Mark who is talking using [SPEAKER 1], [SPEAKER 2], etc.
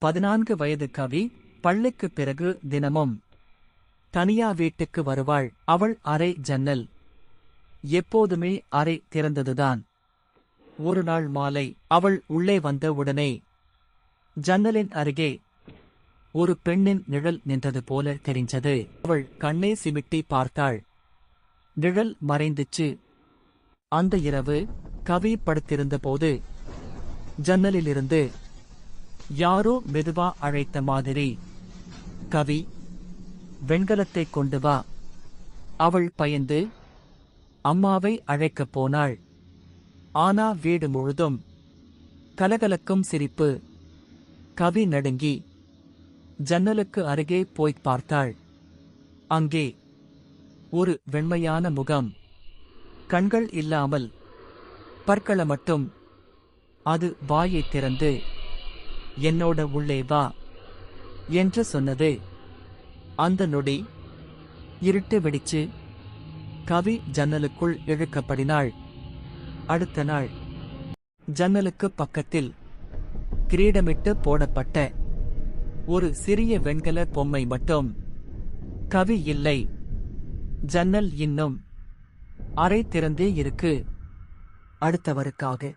[SPEAKER 1] 14 வயது கவி பள்ளிக்குப் பிறகு தினமும் தனியா வீட்டுக்கு வருவாள். அவள் அறை ஜன்னல் எப்போதுமே அறை திறந்ததுதான். ஒரு நாள் மாலை அவள் உள்ளே வந்த உடனே ஜன்னலின் அருகே ஒரு பெண்ணின் நிழல் நின்றது போல தெரிஞ்சது. அவள் கண்ணே சிமிட்டி பார்த்தாள். நிழல் மறைந்துச்சு. அந்த இரவு கவி படுத்திருந்தபோது ஜன்னலிலிருந்து யாரோ மெதுவா அழைத்த மாதிரி, கவி, வெண்கலத்தைக் கொண்டு வா. அவள் பயந்து அம்மாவை அழைக்கப் போனாள். ஆனா வீடு முழுதும் கலகலக்கும் சிரிப்பு. கவி நடுங்கி ஜன்னலுக்கு அருகே போய்ப் பார்த்தாள். அங்கே ஒரு வெண்மையான முகம், கண்கள் இல்லாமல் பற்கள மட்டும். அது வாயைத் திறந்து என்னோட உள்ளே வா என்று சொன்னது. அந்த நொடி இருட்டு வெடிச்சு. கவி ஜன்னலுக்குள் இழுக்கப்படினாள். அடுத்த நாள் ஜன்னலுக்கு பக்கத்தில் கிரீடமிட்டு போடப்பட்ட ஒரு சிறிய வெண்கல பொம்மை மட்டும். கவி இல்லை. ஜன்னல் இன்னும் அறை திறந்தே இருக்கு. அடுத்தவருக்காக